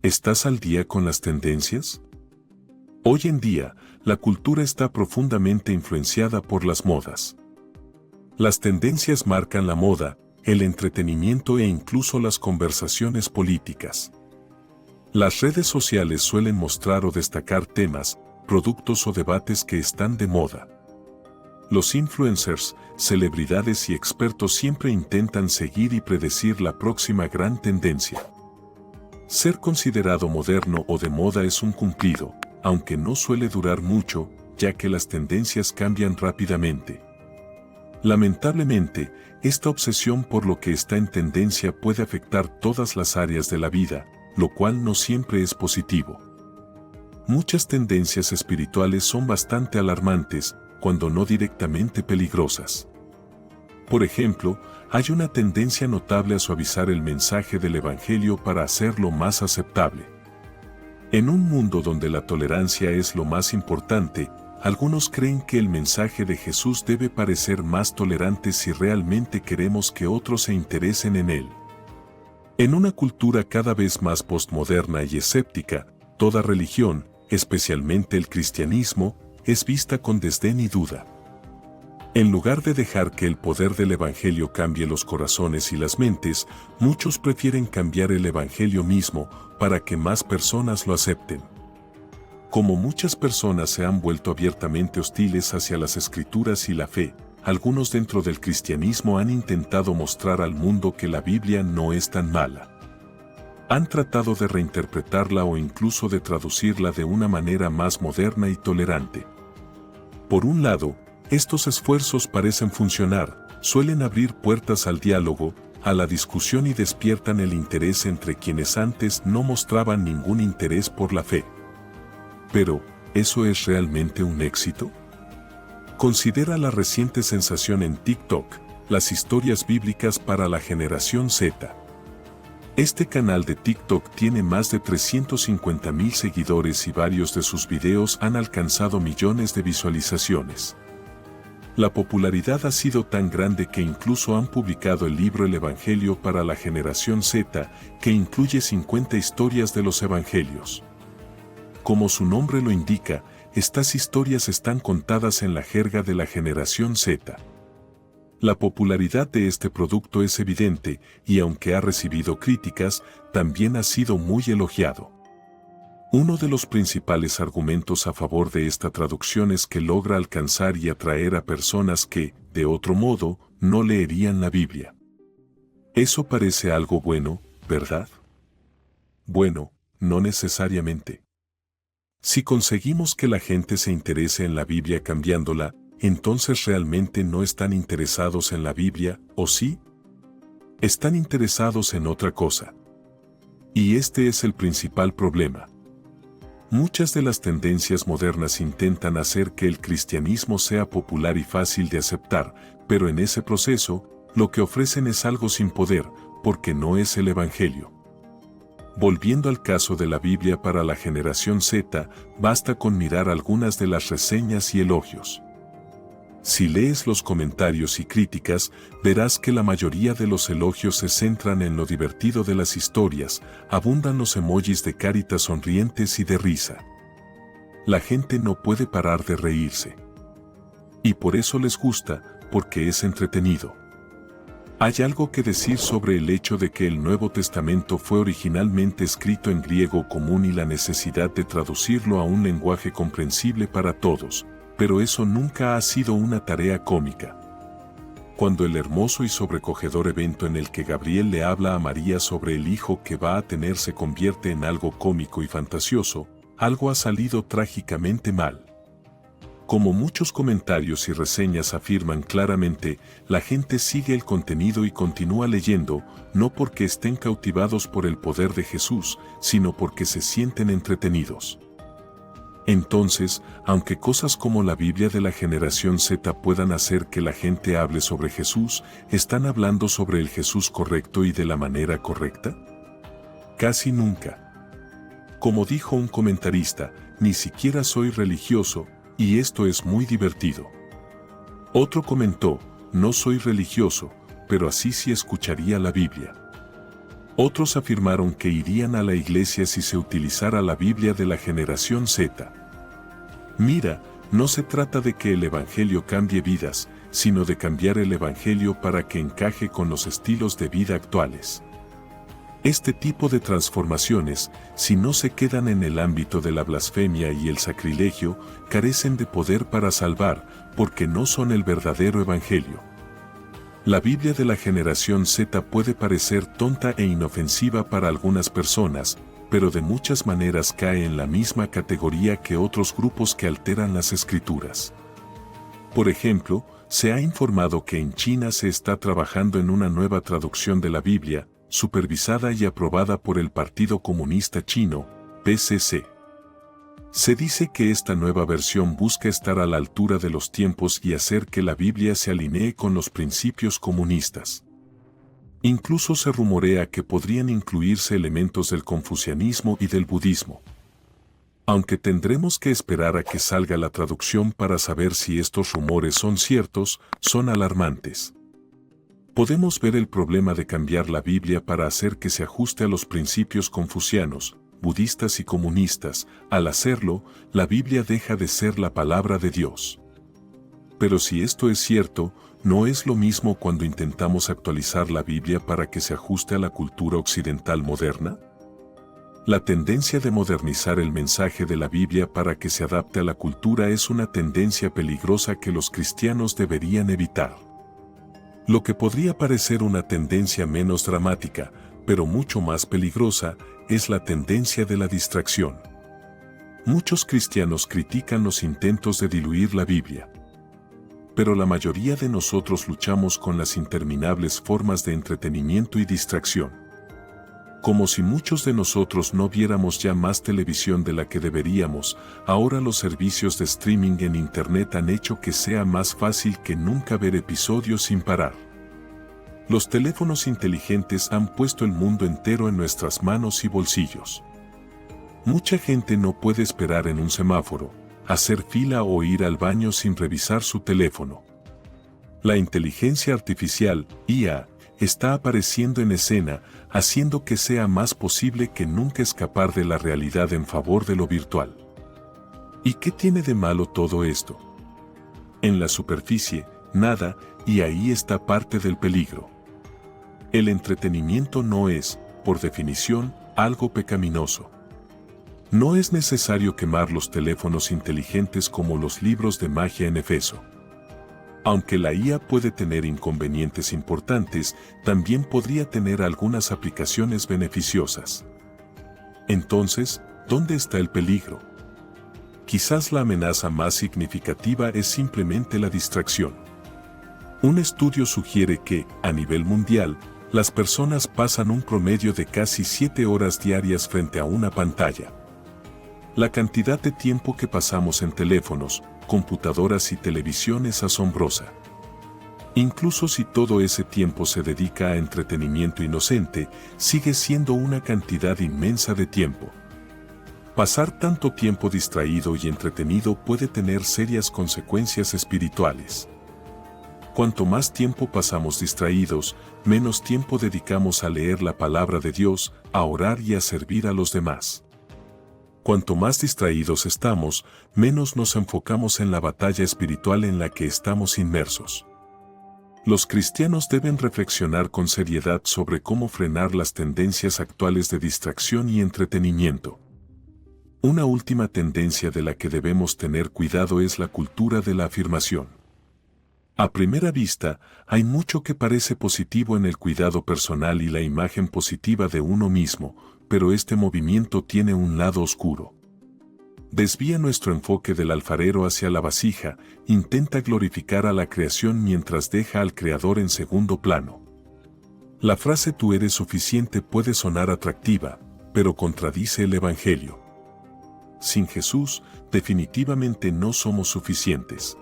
¿Estás al día con las tendencias? Hoy en día, la cultura está profundamente influenciada por las modas. Las tendencias marcan la moda, el entretenimiento e incluso las conversaciones políticas. Las redes sociales suelen mostrar o destacar temas, productos o debates que están de moda. Los influencers, celebridades y expertos siempre intentan seguir y predecir la próxima gran tendencia. Ser considerado moderno o de moda es un cumplido, aunque no suele durar mucho, ya que las tendencias cambian rápidamente. Lamentablemente, esta obsesión por lo que está en tendencia puede afectar todas las áreas de la vida, lo cual no siempre es positivo. Muchas tendencias espirituales son bastante alarmantes, cuando no directamente peligrosas. Por ejemplo, hay una tendencia notable a suavizar el mensaje del Evangelio para hacerlo más aceptable. En un mundo donde la tolerancia es lo más importante, algunos creen que el mensaje de Jesús debe parecer más tolerante si realmente queremos que otros se interesen en él. En una cultura cada vez más postmoderna y escéptica, toda religión, especialmente el cristianismo, es vista con desdén y duda. En lugar de dejar que el poder del Evangelio cambie los corazones y las mentes, muchos prefieren cambiar el Evangelio mismo para que más personas lo acepten. Como muchas personas se han vuelto abiertamente hostiles hacia las Escrituras y la fe, algunos dentro del cristianismo han intentado mostrar al mundo que la Biblia no es tan mala. Han tratado de reinterpretarla o incluso de traducirla de una manera más moderna y tolerante. Por un lado, estos esfuerzos parecen funcionar, suelen abrir puertas al diálogo, a la discusión y despiertan el interés entre quienes antes no mostraban ningún interés por la fe. Pero, ¿eso es realmente un éxito? Considera la reciente sensación en TikTok, las historias bíblicas para la generación Z. Este canal de TikTok tiene más de 350,000 seguidores y varios de sus videos han alcanzado millones de visualizaciones. La popularidad ha sido tan grande que incluso han publicado el libro El Evangelio para la generación Z, que incluye 50 historias de los evangelios. Como su nombre lo indica, estas historias están contadas en la jerga de la generación Z. La popularidad de este producto es evidente, y aunque ha recibido críticas, también ha sido muy elogiado. Uno de los principales argumentos a favor de esta traducción es que logra alcanzar y atraer a personas que, de otro modo, no leerían la Biblia. Eso parece algo bueno, ¿verdad? Bueno, no necesariamente. Si conseguimos que la gente se interese en la Biblia cambiándola, entonces realmente no están interesados en la Biblia, ¿o sí? Están interesados en otra cosa. Y este es el principal problema. Muchas de las tendencias modernas intentan hacer que el cristianismo sea popular y fácil de aceptar, pero en ese proceso, lo que ofrecen es algo sin poder, porque no es el Evangelio. Volviendo al caso de la Biblia para la generación Z, basta con mirar algunas de las reseñas y elogios. Si lees los comentarios y críticas, verás que la mayoría de los elogios se centran en lo divertido de las historias, abundan los emojis de caritas sonrientes y de risa. La gente no puede parar de reírse. Y por eso les gusta, porque es entretenido. Hay algo que decir sobre el hecho de que el Nuevo Testamento fue originalmente escrito en griego común y la necesidad de traducirlo a un lenguaje comprensible para todos, pero eso nunca ha sido una tarea cómica. Cuando el hermoso y sobrecogedor evento en el que Gabriel le habla a María sobre el hijo que va a tener se convierte en algo cómico y fantasioso, algo ha salido trágicamente mal. Como muchos comentarios y reseñas afirman claramente, la gente sigue el contenido y continúa leyendo, no porque estén cautivados por el poder de Jesús, sino porque se sienten entretenidos. Entonces, aunque cosas como la Biblia de la generación Z puedan hacer que la gente hable sobre Jesús, ¿están hablando sobre el Jesús correcto y de la manera correcta? Casi nunca. Como dijo un comentarista, ni siquiera soy religioso, y esto es muy divertido. Otro comentó, no soy religioso, pero así sí escucharía la Biblia. Otros afirmaron que irían a la iglesia si se utilizara la Biblia de la generación Z. Mira, no se trata de que el Evangelio cambie vidas, sino de cambiar el Evangelio para que encaje con los estilos de vida actuales. Este tipo de transformaciones, si no se quedan en el ámbito de la blasfemia y el sacrilegio, carecen de poder para salvar, porque no son el verdadero Evangelio. La Biblia de la generación Z puede parecer tonta e inofensiva para algunas personas, pero de muchas maneras cae en la misma categoría que otros grupos que alteran las escrituras. Por ejemplo, se ha informado que en China se está trabajando en una nueva traducción de la Biblia, supervisada y aprobada por el Partido Comunista Chino, PCC. Se dice que esta nueva versión busca estar a la altura de los tiempos y hacer que la Biblia se alinee con los principios comunistas. Incluso se rumorea que podrían incluirse elementos del confucianismo y del budismo. Aunque tendremos que esperar a que salga la traducción para saber si estos rumores son ciertos, son alarmantes. Podemos ver el problema de cambiar la Biblia para hacer que se ajuste a los principios confucianos, budistas y comunistas. Al hacerlo, la Biblia deja de ser la palabra de Dios. Pero si esto es cierto, ¿no es lo mismo cuando intentamos actualizar la Biblia para que se ajuste a la cultura occidental moderna? La tendencia de modernizar el mensaje de la Biblia para que se adapte a la cultura es una tendencia peligrosa que los cristianos deberían evitar. Lo que podría parecer una tendencia menos dramática, pero mucho más peligrosa, es la tendencia de la distracción. Muchos cristianos critican los intentos de diluir la Biblia. Pero la mayoría de nosotros luchamos con las interminables formas de entretenimiento y distracción. Como si muchos de nosotros no viéramos ya más televisión de la que deberíamos, ahora los servicios de streaming en Internet han hecho que sea más fácil que nunca ver episodios sin parar. Los teléfonos inteligentes han puesto el mundo entero en nuestras manos y bolsillos. Mucha gente no puede esperar en un semáforo, hacer fila o ir al baño sin revisar su teléfono. La inteligencia artificial, IA, está apareciendo en escena, haciendo que sea más posible que nunca escapar de la realidad en favor de lo virtual. ¿Y qué tiene de malo todo esto? En la superficie, nada, y ahí está parte del peligro. El entretenimiento no es, por definición, algo pecaminoso. No es necesario quemar los teléfonos inteligentes como los libros de magia en Efeso. Aunque la IA puede tener inconvenientes importantes, también podría tener algunas aplicaciones beneficiosas. Entonces, ¿dónde está el peligro? Quizás la amenaza más significativa es simplemente la distracción. Un estudio sugiere que, a nivel mundial, las personas pasan un promedio de casi 7 horas diarias frente a una pantalla. La cantidad de tiempo que pasamos en teléfonos, computadoras y televisión es asombrosa. Incluso si todo ese tiempo se dedica a entretenimiento inocente, sigue siendo una cantidad inmensa de tiempo. Pasar tanto tiempo distraído y entretenido puede tener serias consecuencias espirituales. Cuanto más tiempo pasamos distraídos, menos tiempo dedicamos a leer la palabra de Dios, a orar y a servir a los demás. Cuanto más distraídos estamos, menos nos enfocamos en la batalla espiritual en la que estamos inmersos. Los cristianos deben reflexionar con seriedad sobre cómo frenar las tendencias actuales de distracción y entretenimiento. Una última tendencia de la que debemos tener cuidado es la cultura de la afirmación. A primera vista, hay mucho que parece positivo en el cuidado personal y la imagen positiva de uno mismo, pero este movimiento tiene un lado oscuro. Desvía nuestro enfoque del alfarero hacia la vasija, intenta glorificar a la creación mientras deja al Creador en segundo plano. La frase "tú eres suficiente" puede sonar atractiva, pero contradice el Evangelio. Sin Jesús, definitivamente no somos suficientes.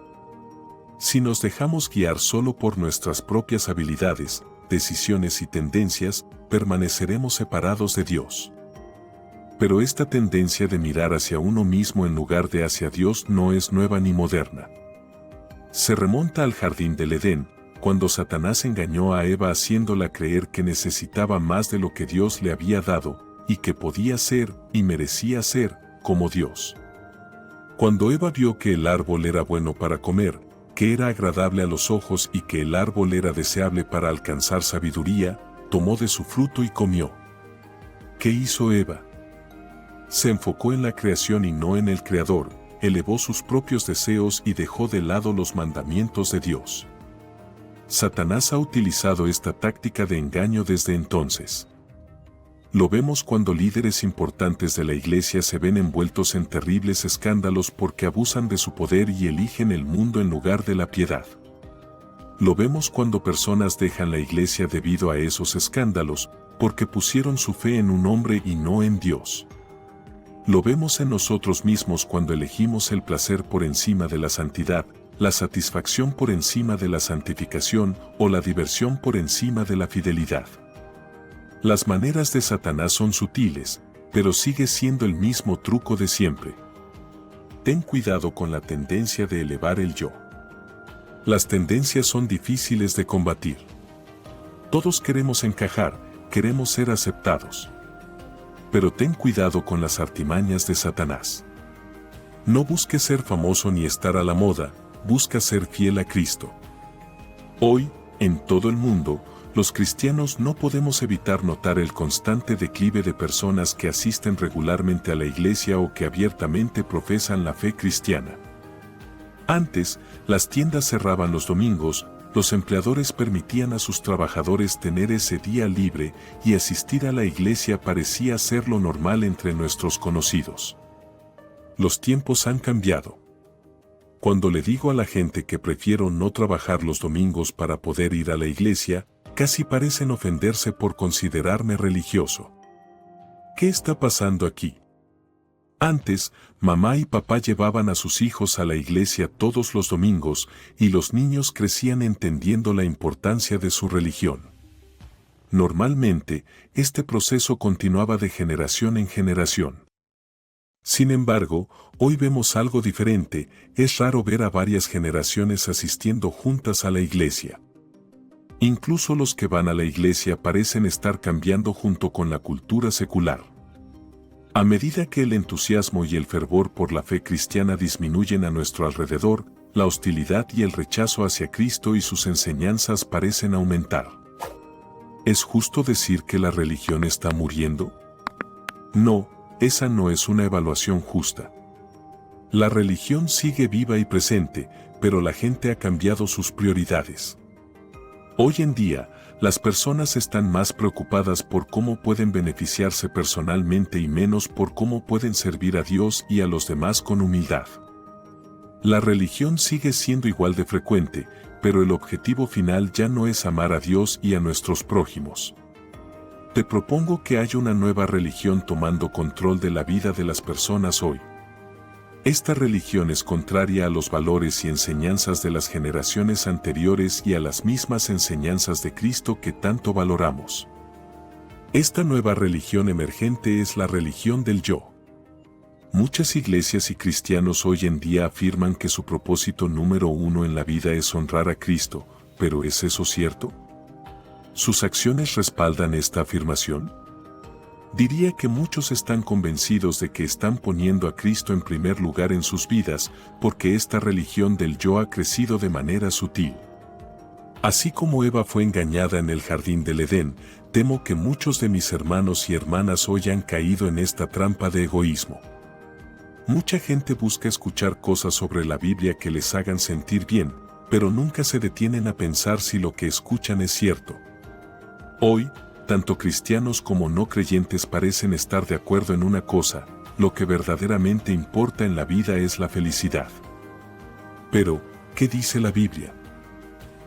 Si nos dejamos guiar solo por nuestras propias habilidades, decisiones y tendencias, permaneceremos separados de Dios. Pero esta tendencia de mirar hacia uno mismo en lugar de hacia Dios no es nueva ni moderna. Se remonta al jardín del Edén, cuando Satanás engañó a Eva haciéndola creer que necesitaba más de lo que Dios le había dado, y que podía ser, y merecía ser, como Dios. Cuando Eva vio que el árbol era bueno para comer, que era agradable a los ojos y que el árbol era deseable para alcanzar sabiduría, tomó de su fruto y comió. ¿Qué hizo Eva? Se enfocó en la creación y no en el Creador, elevó sus propios deseos y dejó de lado los mandamientos de Dios. Satanás ha utilizado esta táctica de engaño desde entonces. Lo vemos cuando líderes importantes de la iglesia se ven envueltos en terribles escándalos porque abusan de su poder y eligen el mundo en lugar de la piedad. Lo vemos cuando personas dejan la iglesia debido a esos escándalos, porque pusieron su fe en un hombre y no en Dios. Lo vemos en nosotros mismos cuando elegimos el placer por encima de la santidad, la satisfacción por encima de la santificación o la diversión por encima de la fidelidad. Las maneras de Satanás son sutiles, pero sigue siendo el mismo truco de siempre. Ten cuidado con la tendencia de elevar el yo. Las tendencias son difíciles de combatir. Todos queremos encajar, queremos ser aceptados. Pero ten cuidado con las artimañas de Satanás. No busques ser famoso ni estar a la moda, busca ser fiel a Cristo. Hoy, en todo el mundo, los cristianos no podemos evitar notar el constante declive de personas que asisten regularmente a la iglesia o que abiertamente profesan la fe cristiana. Antes, las tiendas cerraban los domingos, los empleadores permitían a sus trabajadores tener ese día libre y asistir a la iglesia parecía ser lo normal entre nuestros conocidos. Los tiempos han cambiado. Cuando le digo a la gente que prefiero no trabajar los domingos para poder ir a la iglesia, casi parecen ofenderse por considerarme religioso. ¿Qué está pasando aquí? Antes, mamá y papá llevaban a sus hijos a la iglesia todos los domingos y los niños crecían entendiendo la importancia de su religión. Normalmente, este proceso continuaba de generación en generación. Sin embargo, hoy vemos algo diferente, es raro ver a varias generaciones asistiendo juntas a la iglesia. Incluso los que van a la iglesia parecen estar cambiando junto con la cultura secular. A medida que el entusiasmo y el fervor por la fe cristiana disminuyen a nuestro alrededor, la hostilidad y el rechazo hacia Cristo y sus enseñanzas parecen aumentar. ¿Es justo decir que la religión está muriendo? No, esa no es una evaluación justa. La religión sigue viva y presente, pero la gente ha cambiado sus prioridades. Hoy en día, las personas están más preocupadas por cómo pueden beneficiarse personalmente y menos por cómo pueden servir a Dios y a los demás con humildad. La religión sigue siendo igual de frecuente, pero el objetivo final ya no es amar a Dios y a nuestros prójimos. Te propongo que haya una nueva religión tomando control de la vida de las personas hoy. Esta religión es contraria a los valores y enseñanzas de las generaciones anteriores y a las mismas enseñanzas de Cristo que tanto valoramos. Esta nueva religión emergente es la religión del yo. Muchas iglesias y cristianos hoy en día afirman que su propósito número uno en la vida es honrar a Cristo, pero ¿es eso cierto? ¿Sus acciones respaldan esta afirmación? Diría que muchos están convencidos de que están poniendo a Cristo en primer lugar en sus vidas, porque esta religión del yo ha crecido de manera sutil. Así como Eva fue engañada en el jardín del Edén, temo que muchos de mis hermanos y hermanas hoy han caído en esta trampa de egoísmo. Mucha gente busca escuchar cosas sobre la Biblia que les hagan sentir bien, pero nunca se detienen a pensar si lo que escuchan es cierto. Hoy, tanto cristianos como no creyentes parecen estar de acuerdo en una cosa: lo que verdaderamente importa en la vida es la felicidad. Pero, ¿qué dice la Biblia?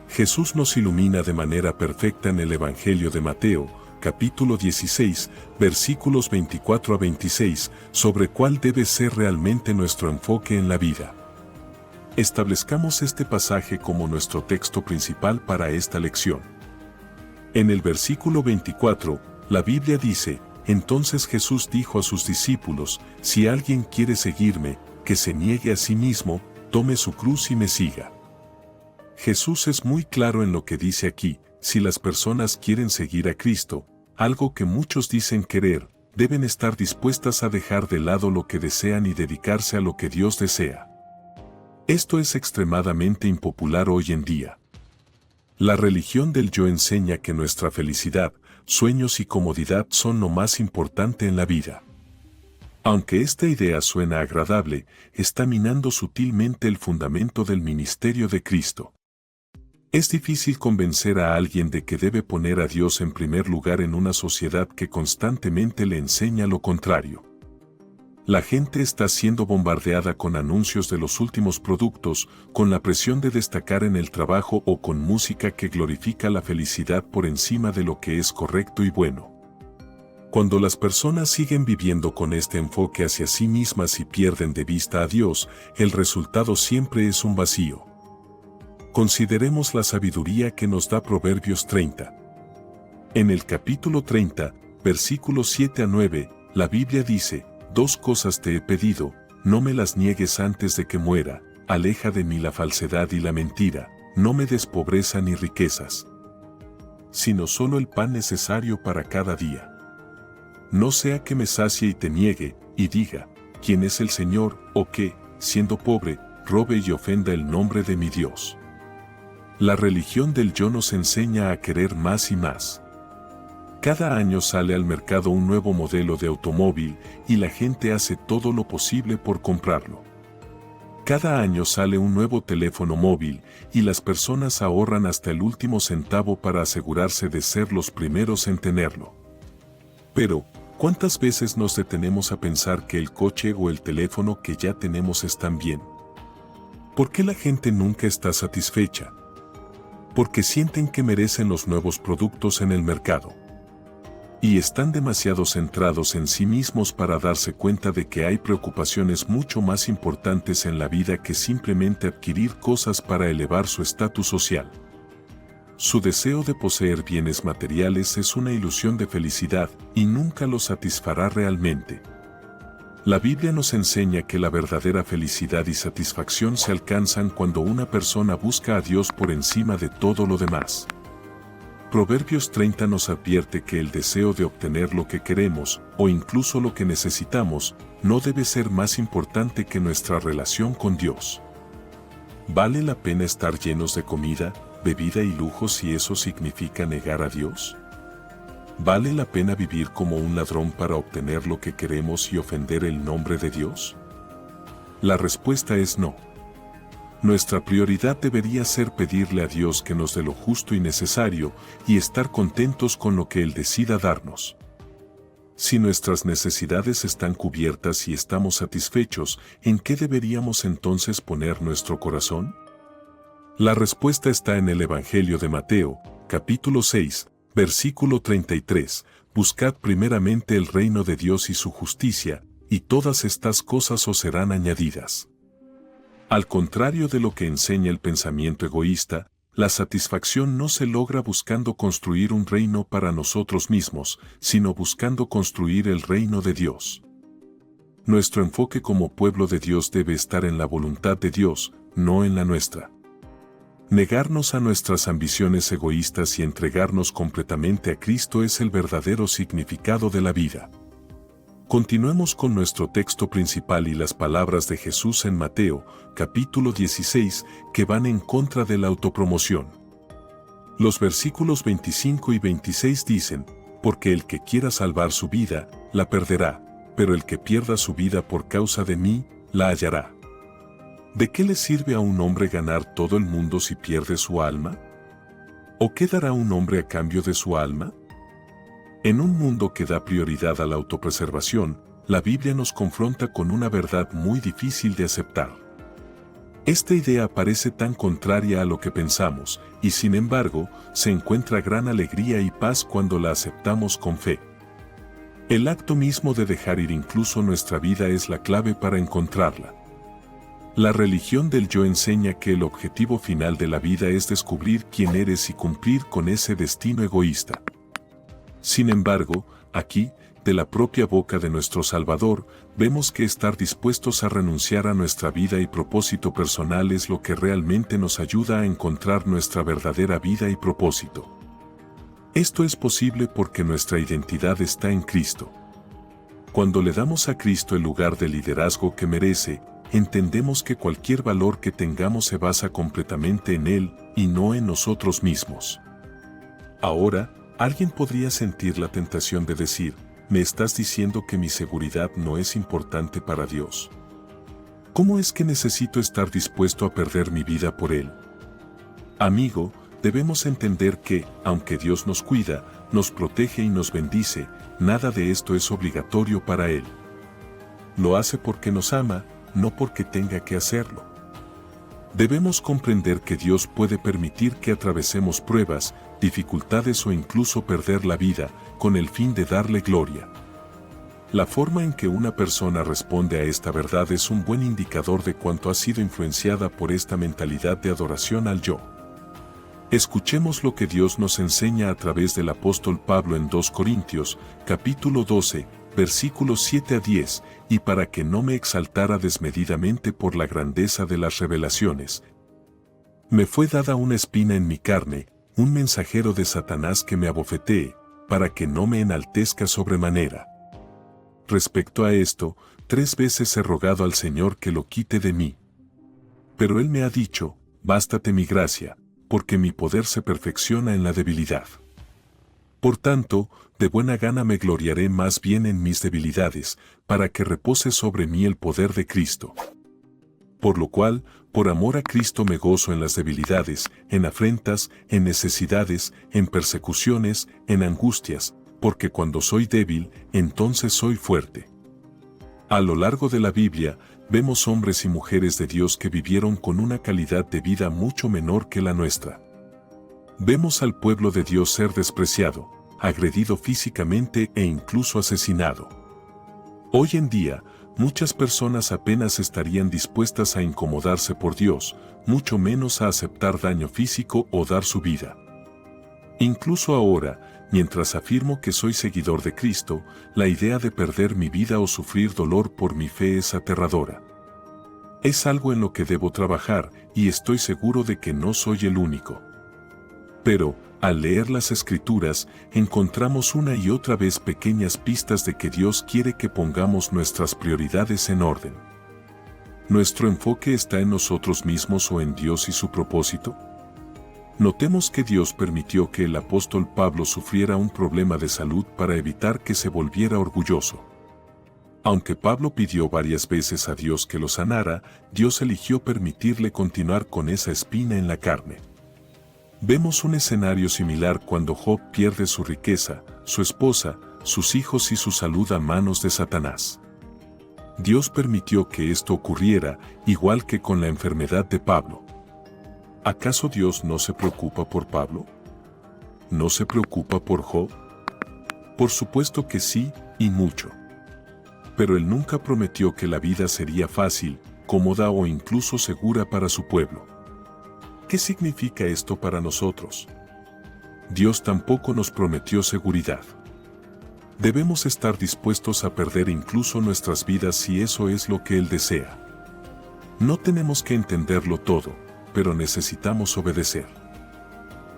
Jesús nos ilumina de manera perfecta en el Evangelio de Mateo, capítulo 16, versículos 24 a 26, sobre cuál debe ser realmente nuestro enfoque en la vida. Establezcamos este pasaje como nuestro texto principal para esta lección. En el versículo 24, la Biblia dice: entonces Jesús dijo a sus discípulos: si alguien quiere seguirme, que se niegue a sí mismo, tome su cruz y me siga. Jesús es muy claro en lo que dice aquí: si las personas quieren seguir a Cristo, algo que muchos dicen querer, deben estar dispuestas a dejar de lado lo que desean y dedicarse a lo que Dios desea. Esto es extremadamente impopular hoy en día. La religión del yo enseña que nuestra felicidad, sueños y comodidad son lo más importante en la vida. Aunque esta idea suena agradable, está minando sutilmente el fundamento del ministerio de Cristo. Es difícil convencer a alguien de que debe poner a Dios en primer lugar en una sociedad que constantemente le enseña lo contrario. La gente está siendo bombardeada con anuncios de los últimos productos, con la presión de destacar en el trabajo o con música que glorifica la felicidad por encima de lo que es correcto y bueno. Cuando las personas siguen viviendo con este enfoque hacia sí mismas y pierden de vista a Dios, el resultado siempre es un vacío. Consideremos la sabiduría que nos da Proverbios 30. En el capítulo 30, versículos 7 a 9, la Biblia dice: «Dos cosas te he pedido, no me las niegues antes de que muera, aleja de mí la falsedad y la mentira, no me des pobreza ni riquezas, sino solo el pan necesario para cada día. No sea que me sacie y te niegue, y diga, ¿quién es el Señor?, o que, siendo pobre, robe y ofenda el nombre de mi Dios». La religión del yo nos enseña a querer más y más. Cada año sale al mercado un nuevo modelo de automóvil y la gente hace todo lo posible por comprarlo. Cada año sale un nuevo teléfono móvil y las personas ahorran hasta el último centavo para asegurarse de ser los primeros en tenerlo. Pero, ¿cuántas veces nos detenemos a pensar que el coche o el teléfono que ya tenemos están bien? ¿Por qué la gente nunca está satisfecha? Porque sienten que merecen los nuevos productos en el mercado. Y están demasiado centrados en sí mismos para darse cuenta de que hay preocupaciones mucho más importantes en la vida que simplemente adquirir cosas para elevar su estatus social. Su deseo de poseer bienes materiales es una ilusión de felicidad y nunca lo satisfará realmente. La Biblia nos enseña que la verdadera felicidad y satisfacción se alcanzan cuando una persona busca a Dios por encima de todo lo demás. Proverbios 30 nos advierte que el deseo de obtener lo que queremos, o incluso lo que necesitamos, no debe ser más importante que nuestra relación con Dios. ¿Vale la pena estar llenos de comida, bebida y lujos si eso significa negar a Dios? ¿Vale la pena vivir como un ladrón para obtener lo que queremos y ofender el nombre de Dios? La respuesta es no. Nuestra prioridad debería ser pedirle a Dios que nos dé lo justo y necesario y estar contentos con lo que Él decida darnos. Si nuestras necesidades están cubiertas y estamos satisfechos, ¿en qué deberíamos entonces poner nuestro corazón? La respuesta está en el Evangelio de Mateo, capítulo 6, versículo 33, «Buscad primeramente el reino de Dios y su justicia, y todas estas cosas os serán añadidas». Al contrario de lo que enseña el pensamiento egoísta, la satisfacción no se logra buscando construir un reino para nosotros mismos, sino buscando construir el reino de Dios. Nuestro enfoque como pueblo de Dios debe estar en la voluntad de Dios, no en la nuestra. Negarnos a nuestras ambiciones egoístas y entregarnos completamente a Cristo es el verdadero significado de la vida. Continuemos con nuestro texto principal y las palabras de Jesús en Mateo, capítulo 16, que van en contra de la autopromoción. Los versículos 25 y 26 dicen: «Porque el que quiera salvar su vida, la perderá, pero el que pierda su vida por causa de mí, la hallará». ¿De qué le sirve a un hombre ganar todo el mundo si pierde su alma? ¿O qué dará un hombre a cambio de su alma? En un mundo que da prioridad a la autopreservación, la Biblia nos confronta con una verdad muy difícil de aceptar. Esta idea parece tan contraria a lo que pensamos, y sin embargo, se encuentra gran alegría y paz cuando la aceptamos con fe. El acto mismo de dejar ir incluso nuestra vida es la clave para encontrarla. La religión del yo enseña que el objetivo final de la vida es descubrir quién eres y cumplir con ese destino egoísta. Sin embargo, aquí, de la propia boca de nuestro Salvador, vemos que estar dispuestos a renunciar a nuestra vida y propósito personal es lo que realmente nos ayuda a encontrar nuestra verdadera vida y propósito. Esto es posible porque nuestra identidad está en Cristo. Cuando le damos a Cristo el lugar de liderazgo que merece, entendemos que cualquier valor que tengamos se basa completamente en Él y no en nosotros mismos. Ahora, alguien podría sentir la tentación de decir, ¿me estás diciendo que mi seguridad no es importante para Dios? ¿Cómo es que necesito estar dispuesto a perder mi vida por Él? Amigo, debemos entender que, aunque Dios nos cuida, nos protege y nos bendice, nada de esto es obligatorio para Él. Lo hace porque nos ama, no porque tenga que hacerlo. Debemos comprender que Dios puede permitir que atravesemos pruebas, dificultades o incluso perder la vida, con el fin de darle gloria. La forma en que una persona responde a esta verdad es un buen indicador de cuánto ha sido influenciada por esta mentalidad de adoración al yo. Escuchemos lo que Dios nos enseña a través del apóstol Pablo en 2 Corintios, capítulo 12, versículos 7 a 10, y para que no me exaltara desmedidamente por la grandeza de las revelaciones. Me fue dada una espina en mi carne, un mensajero de Satanás que me abofetee, para que no me enaltezca sobremanera. Respecto a esto, 3 veces he rogado al Señor que lo quite de mí. Pero Él me ha dicho, bástate mi gracia, porque mi poder se perfecciona en la debilidad. Por tanto, de buena gana me gloriaré más bien en mis debilidades, para que repose sobre mí el poder de Cristo. Por lo cual, por amor a Cristo me gozo en las debilidades, en afrentas, en necesidades, en persecuciones, en angustias, porque cuando soy débil, entonces soy fuerte. A lo largo de la Biblia, vemos hombres y mujeres de Dios que vivieron con una calidad de vida mucho menor que la nuestra. Vemos al pueblo de Dios ser despreciado, agredido físicamente e incluso asesinado. Hoy en día, muchas personas apenas estarían dispuestas a incomodarse por Dios, mucho menos a aceptar daño físico o dar su vida. Incluso ahora, mientras afirmo que soy seguidor de Cristo, la idea de perder mi vida o sufrir dolor por mi fe es aterradora. Es algo en lo que debo trabajar y estoy seguro de que no soy el único. Pero, al leer las Escrituras, encontramos una y otra vez pequeñas pistas de que Dios quiere que pongamos nuestras prioridades en orden. ¿Nuestro enfoque está en nosotros mismos o en Dios y su propósito? Notemos que Dios permitió que el apóstol Pablo sufriera un problema de salud para evitar que se volviera orgulloso. Aunque Pablo pidió varias veces a Dios que lo sanara, Dios eligió permitirle continuar con esa espina en la carne. Vemos un escenario similar cuando Job pierde su riqueza, su esposa, sus hijos y su salud a manos de Satanás. Dios permitió que esto ocurriera, igual que con la enfermedad de Pablo. ¿Acaso Dios no se preocupa por Pablo? ¿No se preocupa por Job? Por supuesto que sí, y mucho. Pero Él nunca prometió que la vida sería fácil, cómoda o incluso segura para su pueblo. ¿Qué significa esto para nosotros? Dios tampoco nos prometió seguridad. Debemos estar dispuestos a perder incluso nuestras vidas si eso es lo que Él desea. No tenemos que entenderlo todo, pero necesitamos obedecer.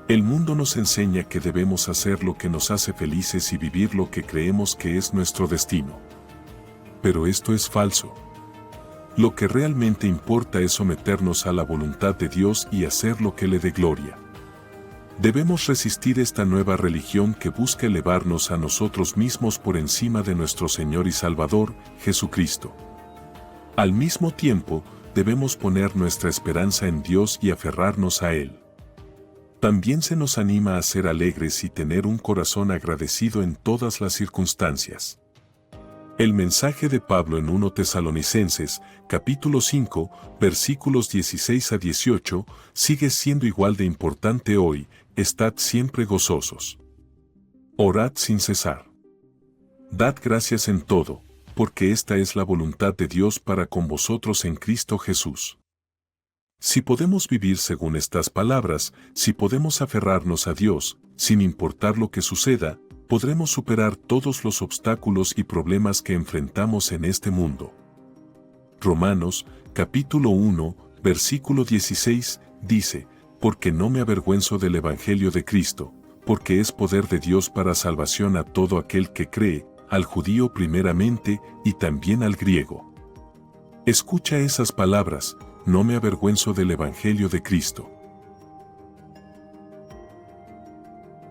El mundo nos enseña que debemos hacer lo que nos hace felices y vivir lo que creemos que es nuestro destino. Pero esto es falso. Lo que realmente importa es someternos a la voluntad de Dios y hacer lo que le dé gloria. Debemos resistir esta nueva religión que busca elevarnos a nosotros mismos por encima de nuestro Señor y Salvador, Jesucristo. Al mismo tiempo, debemos poner nuestra esperanza en Dios y aferrarnos a Él. También se nos anima a ser alegres y tener un corazón agradecido en todas las circunstancias. El mensaje de Pablo en 1 Tesalonicenses, capítulo 5, versículos 16 a 18, sigue siendo igual de importante hoy: estad siempre gozosos. Orad sin cesar. Dad gracias en todo, porque esta es la voluntad de Dios para con vosotros en Cristo Jesús. Si podemos vivir según estas palabras, si podemos aferrarnos a Dios, sin importar lo que suceda, podremos superar todos los obstáculos y problemas que enfrentamos en este mundo. Romanos, capítulo 1, versículo 16, dice, porque no me avergüenzo del Evangelio de Cristo, porque es poder de Dios para salvación a todo aquel que cree, al judío primeramente y también al griego. Escucha esas palabras, no me avergüenzo del Evangelio de Cristo.